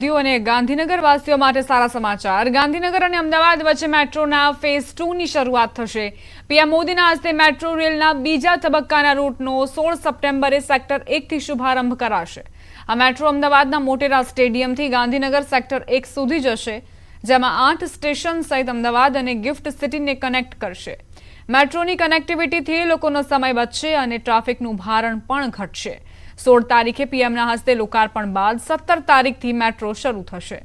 અને ગાંધીનગર વાસીઓ માટે સારા સમાચાર। ગાંધીનગર અને અમદાવાદ વચ્ચે મેટ્રોના ફેઝ 2 ની શરૂઆત થશે। પીએમ મોદીના હસ્તે મેટ્રો રેલના બીજા તબક્કાના રૂટનો 16 સપ્ટેમ્બરે સેક્ટર 1 થી શુભારંભ કરાશે। આ મેટ્રો અમદાવાદના મોટેરા સ્ટેડિયમથી ગાંધીનગર સેક્ટર 1 સુધી જશે, જેમાં 8 સ્ટેશન સહિત અમદાવાદ અને ગિફ્ટ સિટીને કનેક્ટ કરશે। મેટ્રોની કનેક્ટિવિટીથી લોકોનો સમય બચશે અને ટ્રાફિકનું ભારણ પણ ઘટશે। 16 तारीखे पीएमના હસ્તે लोकार्पण बाद 17 तारीख थी मेट्रो शुरू થશે।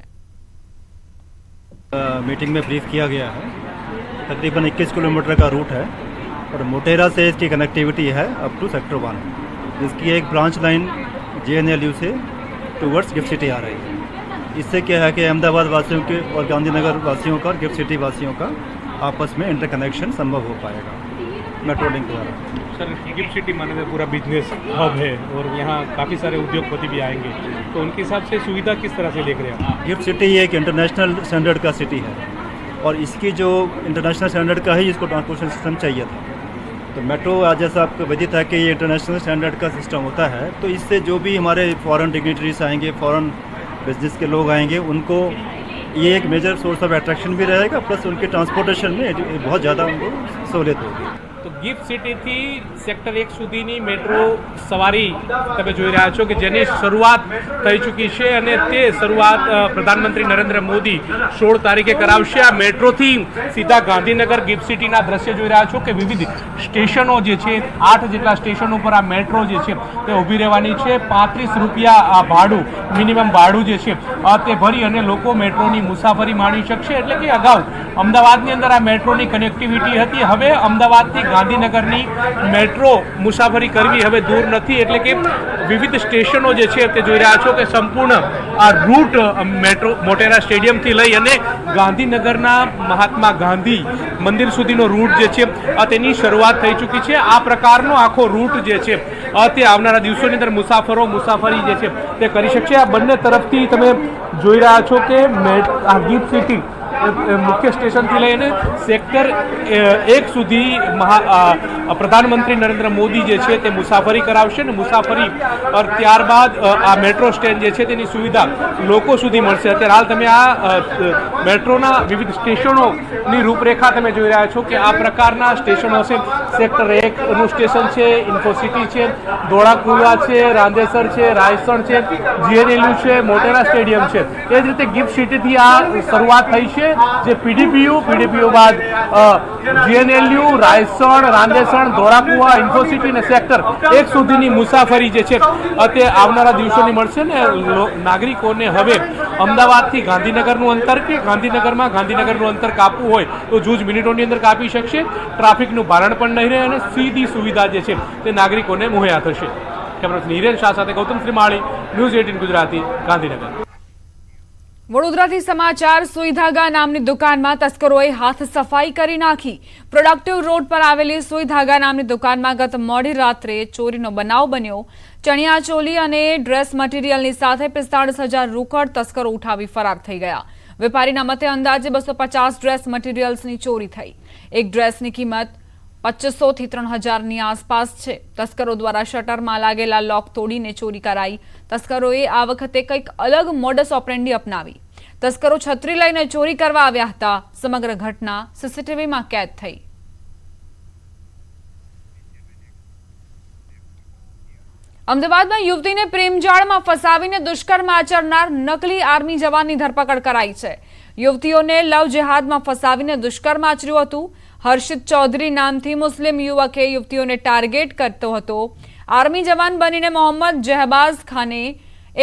मीटिंग में ब्रीफ किया गया है। तकरीबन 21 किलोमीटर का रूट है और मोटेरा से इसकी कनेक्टिविटी है अप टू सेक्टर 1, जिसकी एक ब्रांच लाइन JNLU से टूवर्ड्स गिफ्ट सिटी आ रही है। इससे क्या है कि अहमदाबाद वासियों के और गांधीनगर वासियों का और गिफ्ट सिटी वासियों का आपस में इंटरकनेक्शन संभव हो पाएगा मेट्रो लिंक द्वारा। सर, गिफ्ट सिटी माने तो पूरा बिजनेस हब है और यहाँ काफ़ी सारे उद्योगपति भी आएंगे, तो उनके हिसाब से सुविधा किस तरह से देख रहे हैं आप? गिफ्ट सिटी एक इंटरनेशनल स्टैंडर्ड का सिटी है और इसकी जो इंटरनेशनल स्टैंडर्ड का ही इसको ट्रांसपोर्टेशन सिस्टम चाहिए था। तो मेट्रो आज जैसा आपको विदित है कि ये इंटरनेशनल स्टैंडर्ड का सिस्टम होता है, तो इससे जो भी हमारे फॉरेन डिग्निटरीज आएंगे, फॉरेन बिजनेस के लोग आएंगे, उनको ये एक मेजर सोर्स ऑफ अट्रैक्शन भी रहेगा, प्लस उनके ट्रांसपोर्टेशन में बहुत ज़्यादा उनको सहूलियत होगी। तो गिफ्ट सिटी थी सेक्टर 1 સુધીની મેટ્રો સવારી તમે જોઈ રહ્યા છો કે જેની શરૂઆત થઈ ચૂકી છે અને તે શરૂઆત પ્રધાનમંત્રી નરેન્દ્ર મોદી 16 તારીખે કરાવશે। આ મેટ્રોથી સીધા ગાંધીનગર ગિફ્ટ સિટીના દ્રશ્ય જોઈ રહ્યા છો કે વિવિધ સ્ટેશનો જે છે 8 જેટલા સ્ટેશનો પર આ મેટ્રો જે છે તે ઊભી રહેવાની છે। 35 રૂપિયા આ ભાડું મિનિમમ ભાડું જે છે તે ભરી અને લોકો મેટ્રોની મુસાફરી માણી શકશે। એટલે કે અગાઉ અમદાવાદની અંદર આ મેટ્રોની કનેક્ટિવિટી હતી, હવે અમદાવાદથી ગાંધીનગરની મેટ્રો મુસાફરી કરવી હવે દૂર નથી। એટલે કે વિવિધ સ્ટેશનો જે છે તે જોઈ રહ્યા છો કે સંપૂર્ણ આ રૂટ મેટ્રો મોટેરા સ્ટેડિયમથી લઈ અને ગાંધીનગરના મહાત્મા ગાંધી મંદિર સુધીનો રૂટ જે છે તેની શરૂઆત થઈ ચૂકી છે। આ પ્રકારનો આખો રૂટ જે છે તે આવનારા દિવસોની અંદર મુસાફરી જે છે તે કરી શકશે। આ બંને તરફથી તમે જોઈ રહ્યા છો કે આ ગિફ્ટ સિટી મુખ્ય સ્ટેશનથી લઈને સેક્ટર 1 સુધી પ્રધાનમંત્રી નરેન્દ્ર મોદી જે છે તે મુસાફરી કરાવશે અને મુસાફરી ત્યારબાદ આ મેટ્રો સ્ટેન્ડ જે છે તેની સુવિધા લોકો સુધી મળશે। અત્યારે હાલ તમે આ મેટ્રોના વિવિધ સ્ટેશનોની રૂપરેખા તમે જોઈ રહ્યા છો કે આ પ્રકારના સ્ટેશનો છે। સેક્ટર 1નું સ્ટેશન છે, ઇન્ફોસિટી છે, ધોળાકુવા છે, રાંદેસર છે, રાયસણ છે, JNLU છે, મોટેરા સ્ટેડિયમ છે। એ જ રીતે ગિફ્ટ સિટીથી આ શરૂઆત થઈ છે, જે પીડીપીયુ બાદ JNLU, રાયસણ, રાંદેસણ, ધોળાકુવા, ઇન્ફોસિટી અને સેક્ટર 1 સુધીની મુસાફરી જે છે તે આવનારા દિવસોની મળશે ને નાગરિકોને હવે અમદાવાદથી ગાંધીનગરનું અંતર કે ગાંધીનગરનું અંતર કાપવું હોય તો જૂજ મિનિટોની અંદર કાપી શકશે। ટ્રાફિકનું ભારણ પણ નહીં રહે અને સીધી સુવિધા જે છે તે નાગરિકોને મુહૈયા થશે। કેમેરામેન હિરેન શાહ સાથે ગૌતમ શ્રીમાળી, ન્યૂઝ 18 ગુજરાતી, ગાંધીનગર। વડોદરાથી સમાચાર। સુઈધાગા નામની દુકાનમાં તસ્કરોએ હાથ સફાઈ કરી નાખી। પ્રોડક્ટિવ રોડ પર આવેલી સુઈધાગા નામની દુકાનમાં ગત મોડી રાત્રે ચોરીનો બનાવ બન્યો। ચણિયાચોલી અને ડ્રેસ મટીરિયલની સાથે 45,000 રોકડ તસ્કરો ઉઠાવી ફરાર થઈ ગયા। વેપારીના મતે અંદાજે 250 ડ્રેસ મટીરિયલ્સની ચોરી થઈ। એક ડ્રેસની કિંમત 2500 થી 3000ની આસપાસ છે। તસ્કરો દ્વારા શટરમાં લાગેલા લોક તોડીને ચોરી કરાઈ। તસ્કરોએ આ વખતે કંઈક અલગ મોડસ ઓપરેન્ડી અપનાવી। તસ્કરો છત્રી લઈને ચોરી કરવા આવ્યા હતા। સમગ્ર ઘટના સીસીટીવીમાં કેદ થઈ। અમદાવાદમાં યુવતીને પ્રેમજાળમાં ફસાવીને દુષ્કર્મ આચરનાર નકલી આર્મી જવાનની ધરપકડ કરાઈ છે। યુવતીઓને લવ જેહાદમાં ફસાવીને દુષ્કર્મ આચર્યું હતું। હર્ષિત ચૌધરી નામથી મુસ્લિમ યુવકે યુવતીઓને ટાર્ગેટ કરતો હતો। આર્મી જવાન બનીને મોહમ્મદ જહબાઝ ખાને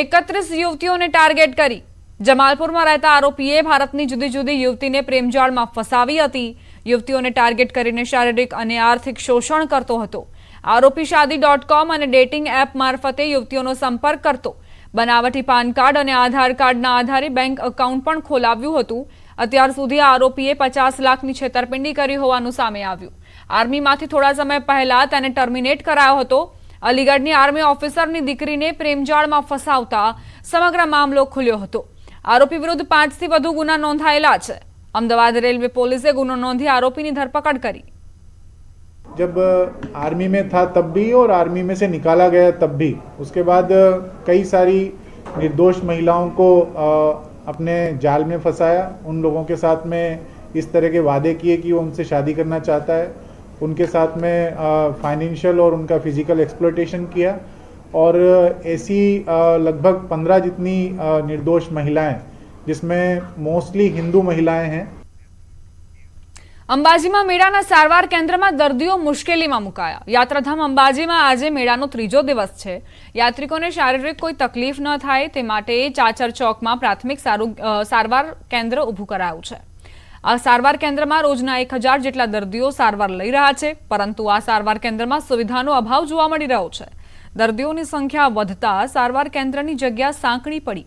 31 યુવતીઓને ટાર્ગેટ કરી। જમાલપુરમાં રહેતા આરોપીએ ભારતની જુદી જુદી યુવતીને પ્રેમજાળમાં ફસાવી હતી। યુવતીઓને ટાર્ગેટ કરીને શારીરિક અને આર્થિક શોષણ કરતો હતો। આરોપી shaadi.com અને ડેટિંગ એપ મારફતે યુવતીઓનો સંપર્ક કરતો। બનાવટી પાન કાર્ડ અને આધાર કાર્ડના આધારે બેંક એકાઉન્ટ પણ ખોલાવ્યું હતું। અત્યાર સુધી આરોપીએ 50 લાખની છેતરપિંડી કરી હોવાનું સામે આવ્યું। આર્મીમાંથી થોડા સમય પહેલા તેને ટર્મિનેટ કરાયો હતો। અલીગઢની આર્મી ઓફિસરની દીકરીને પ્રેમજાળમાં ફસાવતા સમગ્ર મામલો ખુલ્યો હતો। આરોપી વિરુદ્ધ 5 થી વધુ ગુના નોંધાયેલા છે। અમદાવાદ રેલવે પોલીસે ગુનો નોંધી આરોપીની ધરપકડ કરી। जब आर्मी में था तब भी और आर्मी में से निकाला गया तब भी, उसके बाद कई सारी निर्दोष महिलाओं को अपने जाल में फंसाया। उन लोगों के साथ में इस तरह के वादे किए कि वो उनसे शादी करना चाहता है, उनके साथ में फाइनेंशियल और उनका फिजिकल एक्सप्लॉयटेशन किया और ऐसी लगभग 15 जितनी निर्दोष महिलाएं, जिसमें मोस्टली हिंदू महिलाएं हैं। અંબાજીમાં મેળાના સારવાર કેન્દ્રમાં દર્દીઓ મુશ્કેલીમાં મુકાયા। યાત્રાધામ અંબાજીમાં આજે મેળાનો ત્રીજો દિવસ છે। યાત્રિકોને શારીરિક કોઈ તકલીફ ન થાય તે માટે ચાચર ચોકમાં પ્રાથમિક સારવાર કેન્દ્ર ઊભું કરાયું છે। આ સારવાર કેન્દ્રમાં રોજના 1000 જેટલા દર્દીઓ સારવાર લઈ રહ્યા છે, પરંતુ આ સારવાર કેન્દ્રમાં સુવિધાનો અભાવ જોવા મળી રહ્યો છે। દર્દીઓની સંખ્યા વધતા સારવાર કેન્દ્રની જગ્યા સાંકડી પડી।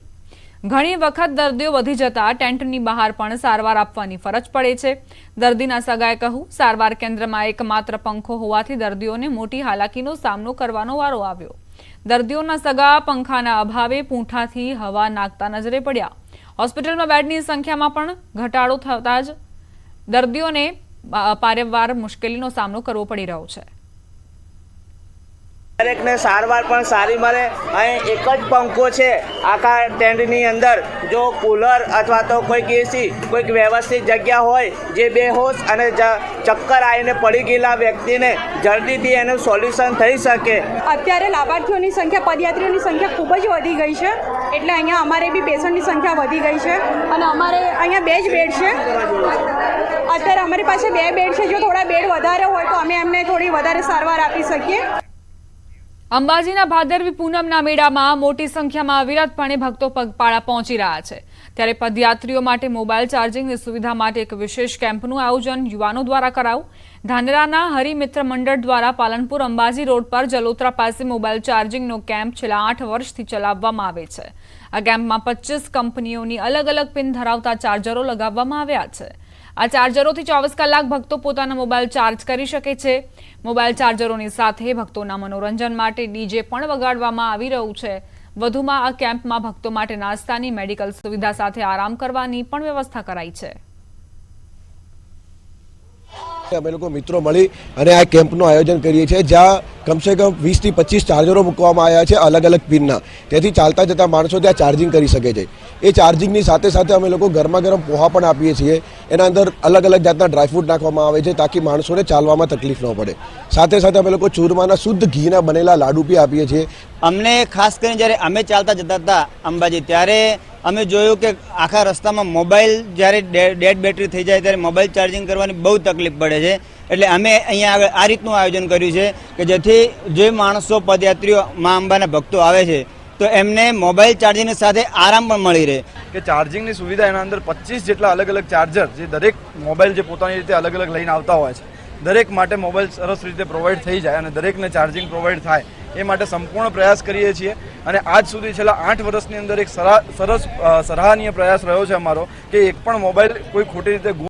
ઘણી વખત દર્દીઓ વધી જતા ટેન્ટની બહાર પણ સારવાર આપવાની ફરજ પડે છે। દર્દીના સગાએ કહ્યું, સારવાર કેન્દ્રમાં એકમાત્ર પંખો હોવાથી દર્દીઓને મોટી હાલાકીનો સામનો કરવાનો વારો આવ્યો। દર્દીઓના સગા પંખાના અભાવે પૂંઠાથી હવા નાખતા નજરે પડ્યા। હોસ્પિટલમાં બેડની સંખ્યામાં પણ ઘટાડો થતા જ દર્દીઓને પારેવાર મુશ્કેલીનો સામનો કરવો પડી રહ્યો છે। દરેકને સારવાર પણ સારી મળે। અહીં એક જ પંખો છે આખા ટેન્ટની અંદર। જો કુલર અથવા તો કોઈક એસી, કોઈક વ્યવસ્થિત જગ્યા હોય જે બેહોશ અને ચક્કર આવીને પડી ગયેલા વ્યક્તિને જલ્દીથી એનું સોલ્યુશન થઈ શકે। અત્યારે લાભાર્થીઓની સંખ્યા, પદયાત્રીઓની સંખ્યા ખૂબ જ વધી ગઈ છે, એટલે અહીંયા અમારે બી પેશન્ટની સંખ્યા વધી ગઈ છે અને અમારે અહીંયા 2 જ બેડ છે। અત્યારે અમારી પાસે 2 બેડ છે। જો થોડા બેડ વધારે હોય તો અમે એમને થોડી વધારે સારવાર આપી શકીએ। અંબાજીના ભાદરવી પૂનમના મેળામાં મોટી સંખ્યામાં અવિરતપણે ભક્તો પગપાળા પહોંચી રહ્યા છે। ત્યારે પદયાત્રીઓ માટે મોબાઈલ ચાર્જિંગની સુવિધા માટે એક વિશેષ કેમ્પનું આયોજન યુવાનો દ્વારા કરાયું। ધાનેરાના હરિમિત્ર મંડળ દ્વારા પાલનપુર અંબાજી રોડ પર જલોત્રા પાસે મોબાઈલ ચાર્જિંગનો કેમ્પ છેલ્લા 8 વર્ષથી ચલાવવામાં આવે છે। આ કેમ્પમાં 25 કંપનીઓની અલગ અલગ પિન ધરાવતા ચાર્જરો લગાવવામાં આવ્યા છે। આ ચાર્જરોથી 24 કલાક ભક્તો પોતાના મોબાઈલ ચાર્જ કરી શકે છે। મોબાઈલ ચાર્જરોની સાથે ભક્તોના મનોરંજન માટે ડીજે પણ વગાડવામાં આવી રહ્યું છે। વધુમાં આ કેમ્પમાં ભક્તો માટે નાસ્તાની, મેડિકલ સુવિધા સાથે આરામ કરવાની પણ વ્યવસ્થા કરાઈ છે। અમે લોકો મિત્રો મળી અને આ કેમ્પનું આયોજન કરીએ છીએ, જ્યાં કમસે કમ 20 થી 25 ચાર્જરો મૂકવામાં આવ્યા છે અલગ અલગ પિનના। તેથી ચાલતા જતા માણસો ત્યાં ચાર્જિંગ કરી શકે છે। એ ચાર્જિંગની સાથે સાથે અમે લોકો ગરમા ગરમ પોહા પણ આપીએ છીએ। એના અંદર અલગ અલગ જાતના ડ્રાયફ્રૂટ નાખવામાં આવે છે તાકી માણસોને ચાલવામાં તકલીફ ન પડે। સાથે સાથે અમે લોકો ચૂરમાના શુદ્ધ ઘીના બનેલા લાડુ બી આપીએ છીએ। અમને ખાસ કરીને જ્યારે અમે ચાલતા જતા હતા અંબાજી, ત્યારે અમે જોયું કે આખા રસ્તામાં મોબાઈલ જ્યારે ડેડ બેટરી થઈ જાય ત્યારે મોબાઈલ ચાર્જિંગ કરવાની બહુ તકલીફ પડે છે। એટલે અમે અહીંયા આગળ આ રીતનું આયોજન કર્યું છે કે જેથી જે માણસો પદયાત્રીઓ મા અંબાના ભક્તો આવે છે તો એમને મોબાઈલ ચાર્જિંગની સાથે આરામ પણ મળી રહે। કે ચાર્જિંગની સુવિધા એના અંદર 25 જેટલા અલગ અલગ ચાર્જર, જે દરેક મોબાઈલ જે પોતાની રીતે અલગ અલગ લઈને આવતા હોય છે, દરેક માટે મોબાઈલ સરસ રીતે પ્રોવાઈડ થઈ જાય અને દરેકને ચાર્જિંગ પ્રોવાઈડ થાય એ માટે સંપૂર્ણ પ્રયાસ કરીએ છીએ। અને આજ સુધી છેલ્લા 8 વર્ષની અંદર એક સરસ સરાહનીય પ્રયાસ રહ્યો છે અમારો કે એક પણ મોબાઈલ કોઈ ખોટી રીતે